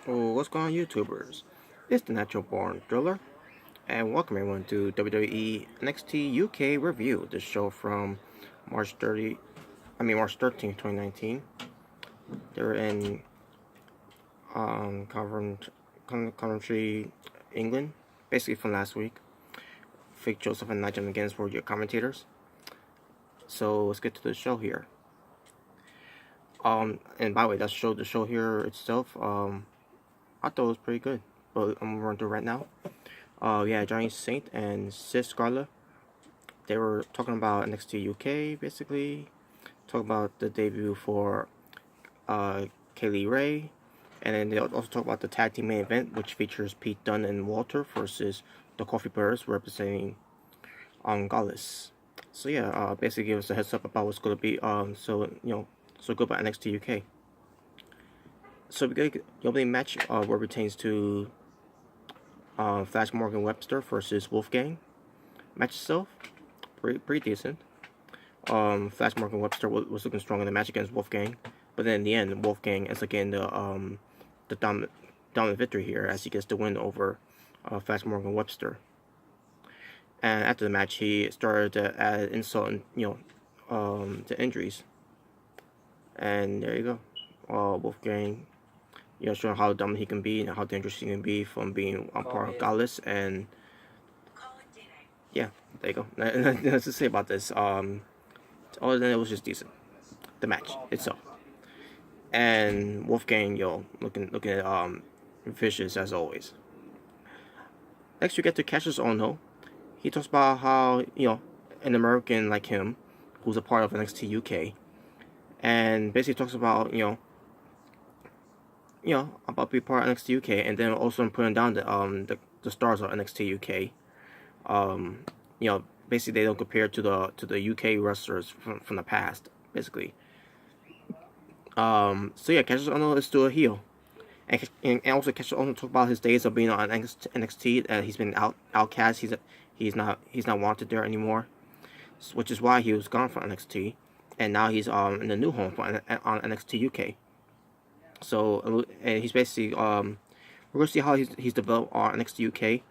Oh, what's going on, YouTubers? It's the Natural Born Driller, and welcome everyone to WWE NXT UK review. The show from March 13th, 2019. They're in Coventry, England, basically from last week. Vic Joseph and Nigel McGuinness were your commentators. So let's get to the show here. And by the way, the show here itself. I thought it was pretty good, but I'm gonna run through right now. Yeah, Johnny Saint and Sis Scarlett, they were talking about NXT UK, basically. Talk about the debut for Kaylee Ray. And then they also talk about the tag team main event, which features Pete Dunne and Walter versus the Coffey Brothers representing Gallus. So yeah, basically give us a heads up about what's going to be so good about NXT UK. So we get the opening match where it pertains to Flash Morgan Webster versus Wolfgang. Match itself, pretty decent. Flash Morgan Webster was looking strong in the match against Wolfgang, but then in the end, Wolfgang ends up getting the dominant victory here as he gets the win over Flash Morgan Webster. And after the match, he started to add insult and to injuries. And there you go, Wolfgang, showing how dominant he can be and how dangerous he can be from being a part of Gallus. And yeah, there you go. Let's just say about this. Other than it was just decent, the match itself. And Wolfgang, looking at vicious as always. Next, we get to Cassius Ohno. He talks about how an American like him, who's a part of NXT UK, and basically talks about about being part of NXT UK, and then also putting down the stars of NXT UK. Basically they don't compare to the UK wrestlers from the past, basically. So yeah, Cassius Ohno is still a heel, and also Cassius Ohno talked about his days of being on NXT. He's been outcast. He's not wanted there anymore, which is why he was gone from NXT, and now he's in the new home on NXT UK. So and he's basically we're gonna see how he's developed on NXT UK,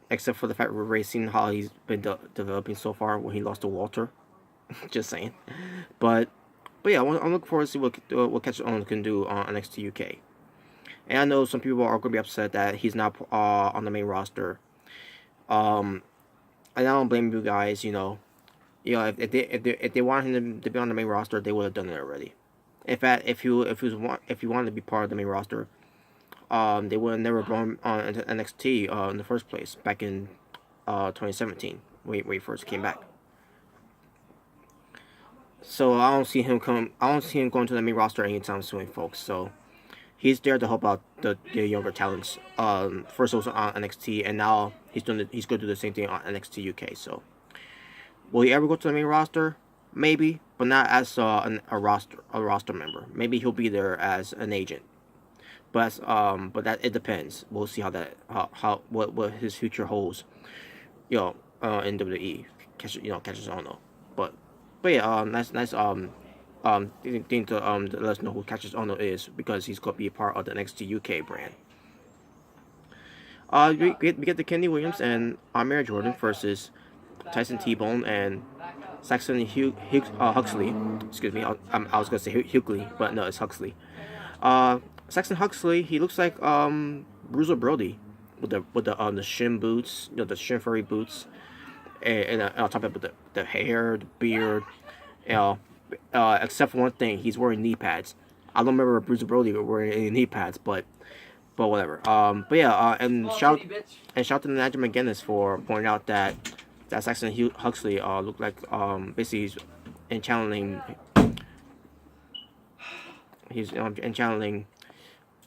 except for the fact we're already seeing how he's been developing so far when he lost to Walter. Just saying, but yeah, I'm looking forward to see what Cassius Ohno can do on NXT UK. And I know some people are going to be upset that he's not on the main roster. And I don't blame you guys. If they wanted him to be on the main roster, they would have done it already. In fact, if he wanted to be part of the main roster, they would have never brought him on into NXT in the first place back in 2017 when he first came back. So I don't see him going to the main roster anytime soon, folks. So he's there to help out the younger talents. First also on NXT, and now he's going to do the same thing on NXT UK. So will he ever go to the main roster? Maybe, but not as a roster member. Maybe he'll be there as an agent. But that it depends. We'll see what his future holds. In WWE, Cassius Ohno. But yeah, nice thing to let us know who Cassius Ohno is, because he's gonna be a part of the NXT UK brand. We get the Kenny Williams and Amir Jordan versus Tyson T-Bone and Saxon Huxley. Excuse me, I was gonna say Hughley, but no, it's Huxley. Saxon Huxley, he looks like Bruiser Brody with the shin boots, the shin furry boots, and on top of the hair, the beard, except for one thing, he's wearing knee pads. I don't remember Bruiser Brody wearing any knee pads, but whatever. But yeah, and shout to Nigel McGuinness for pointing out that Saxon Huxley looked like basically he's channeling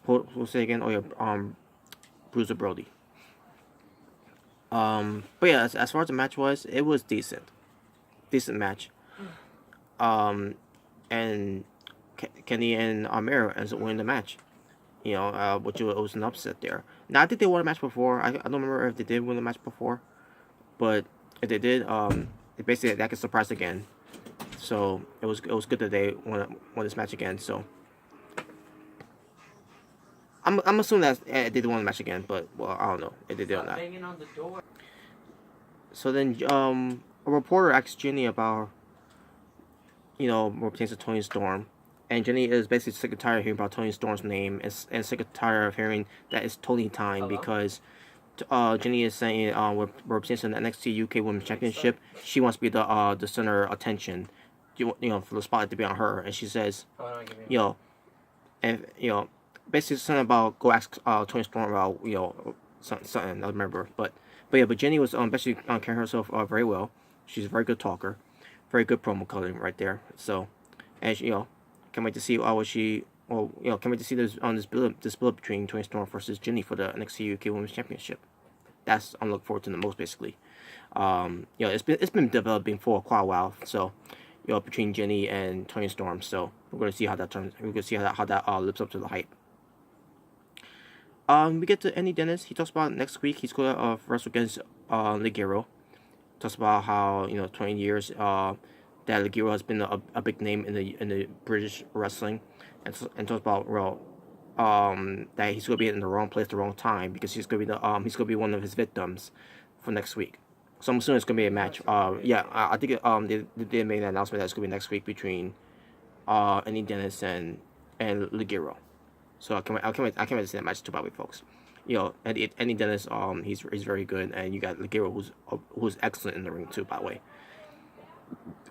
who'll say again? Oh yeah, Bruiser Brody. But yeah, as far as the match was, it was decent match. And Kenny and Amir ends up winning the match. Which was an upset there. Now I think they won a match before. I don't remember if they did win the match before, but if they did, it basically that could surprise again. So it was good that they won this match again. So I'm assuming that they didn't want to match again, but well, I don't know if they did or not. So then a reporter asks Jenny about what pertains to Tony Storm. And Jenny is basically sick and tired of hearing about Tony Storm's name and sick and tired of hearing that it's Tony time. Hello? Because Jenny is saying representing the NXT UK Women's Championship, she wants to be the center of attention, for the spotlight to be on her. And she says, and basically something about go ask Tony Storm about something I don't remember, but Jenny was basically carrying herself very well. She's a very good talker, very good promo coloring right there. So, and can't wait to see can't wait to see this this build between Tony Storm versus Jenny for the NXT UK Women's Championship. That's I'm looking forward to the most basically. It's been developing for quite a while. So, between Jenny and Tony Storm. So we're gonna see how that turns. We're gonna see how that lives up to the hype. We get to Andy Dennis. He talks about next week he's going to wrestle against Ligero. Talks about how 20 years that Ligero has been a big name in the British wrestling, and talks about that he's going to be in the wrong place at the wrong time because he's going to be one of his victims for next week. So I'm assuming it's going to be a match. I think they did make an announcement that it's going to be next week between Andy Dennis and Ligero. So I can't wait to see that match too, by the way, folks. Andy Dennis, he's very good, and you got Ligero, who's excellent in the ring too, by the way.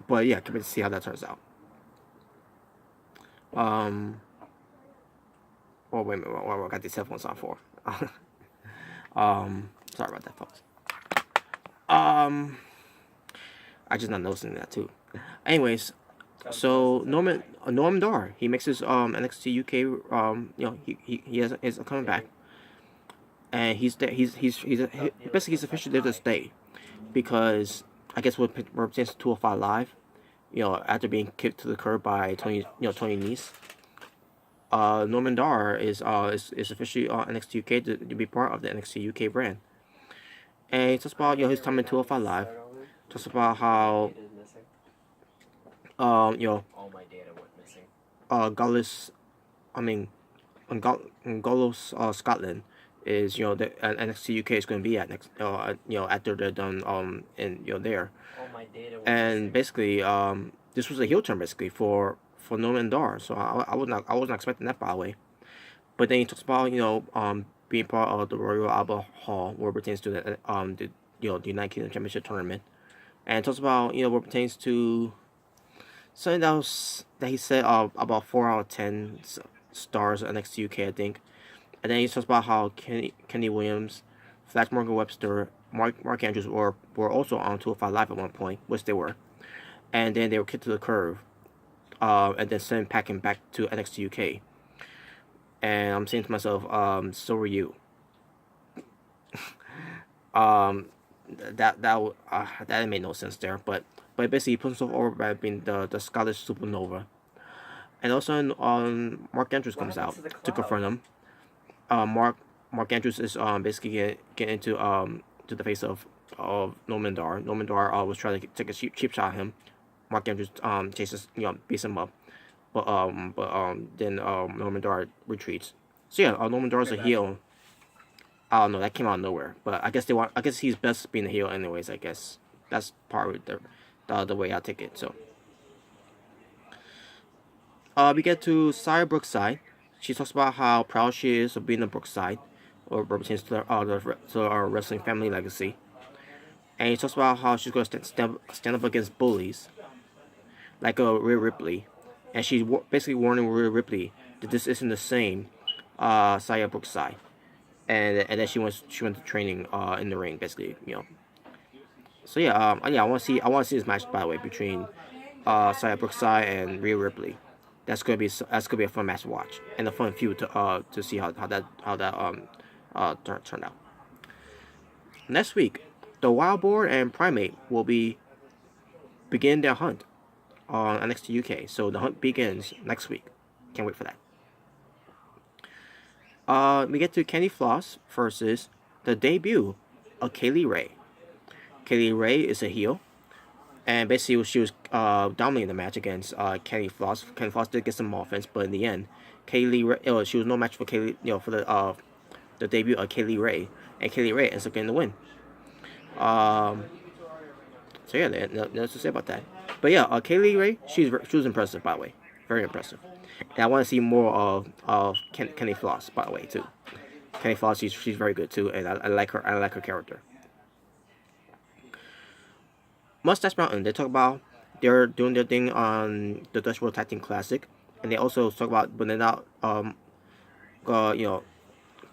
But yeah, can't wait to see how that turns out. Oh wait a minute, what I got these headphones on for? Sorry about that, folks. I just not noticing that too. Anyways. So Norman Dar, he makes his NXT UK is coming back, and he's officially there to stay, because I guess what represents 205 Live, after being kicked to the curb by Tony Nese, Norman Dar is officially NXT UK to be part of the NXT UK brand, and he talks about his time in 205 Live, talks about how. All my data went missing. Golos, Scotland is the NXT UK is going to be at next after they're done there. All my data went missing. Basically this was a heel turn basically for Norman Dar, so I wasn't expecting that, by the way. But then he talks about being part of the Royal Albert Hall, where it pertains to the United Kingdom Championship tournament, and talks about what pertains to something that he said about 4 out of 10 stars at NXT UK, I think. And then he talks about how Kenny Williams, Flash Morgan Webster, Mark Andrews were also on 205 Live at one point, which they were. And then they were kicked to the curb, and then sent packing back to NXT UK. And I'm saying to myself, so were you. That made no sense there, but basically he puts himself over by being the Scottish Supernova. And also Mark Andrews comes out to confront him. Mark Andrews is basically getting into to the face of Norman Dar. Norman Dar was trying to take a cheap shot at him. Mark Andrews chases beats him up, but then Norman Dar retreats. So yeah, Norman Dar is a heel. I don't know, that came out of nowhere, but I guess he's best being a heel anyways. I guess that's part of the way I take it. So we get to Sarah Brookside. She talks about how proud she is of being a Brookside, or represents to our wrestling family legacy. And she talks about how she's going to stand up against bullies, like Rhea Ripley. And she's basically warning Rhea Ripley that this isn't the same Sarah Brookside. And then she went to training in the ring, basically, So yeah, I want to see this match, by the way, between Sarah Brookside and Rhea Ripley. That's gonna be a fun match to watch, and a fun feud to see how that turned out. Next week, the Wild Boar and Primate will begin their hunt on NXT UK. So the hunt begins next week. Can't wait for that. We get to Candy Floss versus the debut of Kaylee Ray. Kaylee Ray is a heel, and basically she was dominating the match against Candy Floss. Candy Floss did get some offense, but in the end, Kaylee, she was no match for Kaylee, for the debut of Kaylee Ray, and Kaylee Ray ends up getting the win. So yeah, nothing to say about that. But yeah, Kaylee Ray, she was impressive, by the way, very impressive. And I want to see more of Kenny Floss, by the way, too. Kenny Floss, she's very good too, and I like her. I like her character. Mustache Mountain, they talk about they're doing their thing on the Dutch World Tag Team Classic, and they also talk about but they're not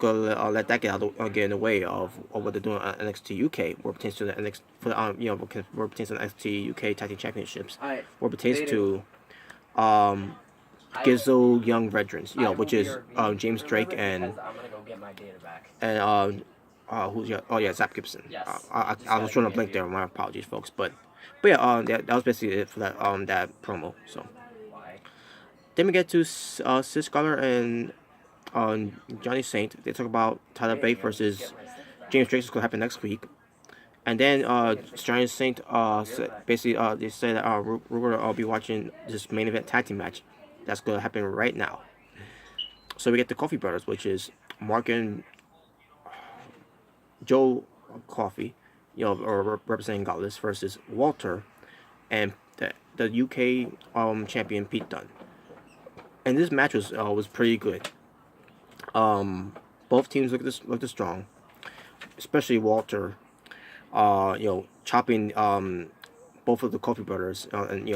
let that get in the way of what they're doing on NXT UK, where pertains to the NXT for where pertains to the NXT UK Tag Team Championships, where pertains to Gizzo Young Veterans, which is James Drake and who's Zap Gibson. I was trying to blink there. My apologies, folks. But yeah, that was basically it for that promo. So then we get to Sis Scholar and Johnny Saint. They talk about Tyler Bate versus James Drake is going to happen next week. And then Johnny Saint basically they say that we're going to be watching this main event tag team match that's going to happen right now. So we get the Coffey brothers, which is Mark and Joe Coffey, or representing Godless, versus Walter and the UK champion Pete Dunne. And this match was pretty good. Both teams looked strong, especially Walter. Chopping both of the Coffey brothers and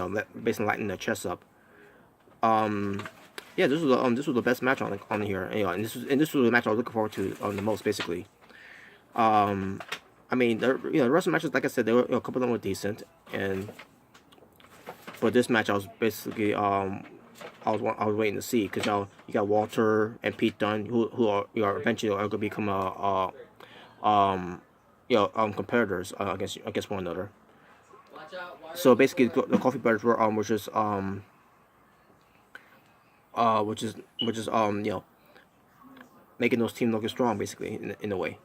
basically lighting their chests up. Yeah, this was the best match on here. And this was the match I was looking forward to the most, basically. I mean, the rest of the matches, like I said, they were a couple of them were decent, but this match I was basically I was waiting to see, because you got Walter and Pete Dunne, who are eventually are going to become competitors against one another. So basically, the Coffey brothers were which is making those teams look strong, basically, in a way.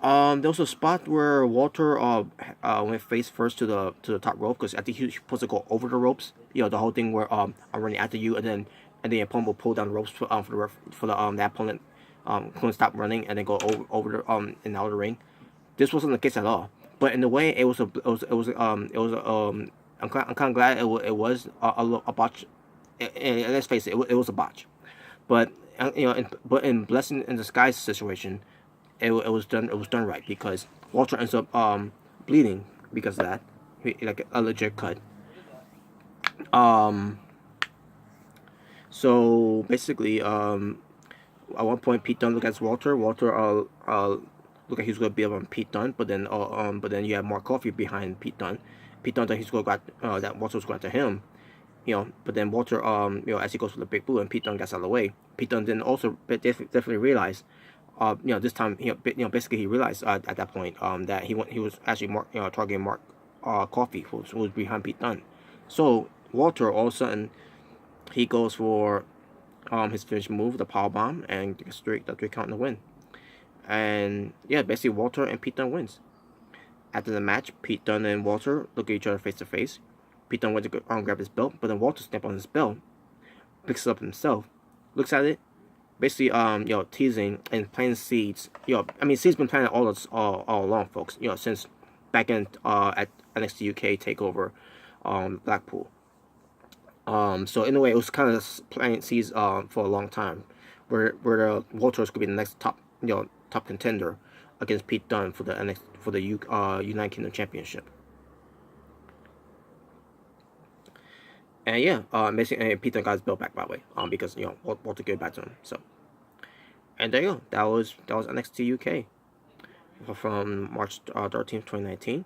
There was a spot where Walter went face first to the top rope, because I think he was supposed to go over the ropes. The whole thing where I'm running after you, and then the opponent will pull down the ropes for the opponent couldn't stop running and then go over the and out of the ring. This wasn't the case at all. But in a way, I'm kind of glad it was a botch. And let's face it, it was a botch. But in Blessing in Disguise situation, it was done right, because Walter ends up bleeding because of that, like a legit cut. So basically, at one point Pete Dunne looked at Walter. Walter looked like he was gonna be on Pete Dunne, but then you have Mark Coffey behind Pete Dunne. Pete Dunne thought he's gonna that Walter was going to him. But then Walter, as he goes for the big boot, and Pete Dunne gets out of the way. Pete Dunne then also definitely realized, this time, basically he realized at that point, that he was actually targeting Mark Coffey, who was behind Pete Dunne. So Walter, all of a sudden, he goes for his finish move, the power bomb, and the three count in the win. And yeah, basically Walter and Pete Dunne wins. After the match, Pete Dunne and Walter look at each other face to face. Pete Dunne went to grab his belt, but then Walter snapped on his belt, picks it up himself, looks at it, basically teasing and planting seeds. I mean, seeds been planted all along, folks. Since back in at NXT UK takeover, Blackpool. So in a way, it was kind of planting seeds for a long time, where Walters could be the next top contender against Pete Dunne for the United Kingdom Championship. And yeah, basically, Pete Dunne got his belt back, by the way, because Walter gave it back to him. So, and there you go. That was NXT UK from March 13th, 2019.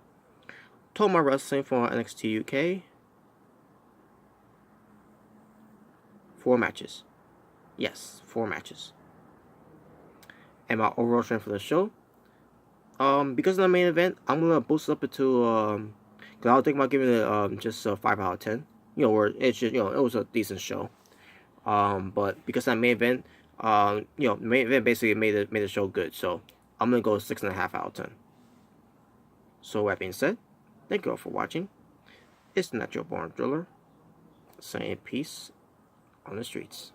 Told my wrestling for NXT UK. 4 matches. Yes, 4 matches. And my overall strength for the show. Because of the main event, I'm gonna boost it up to because I was thinking about giving it just a 5 out of 10. Where it's just it was a decent show. But because of that main event, main event basically made the show good. So I'm gonna go 6.5 out of 10. So with that being said, thank you all for watching. It's Natural Born Driller, saying peace on the streets.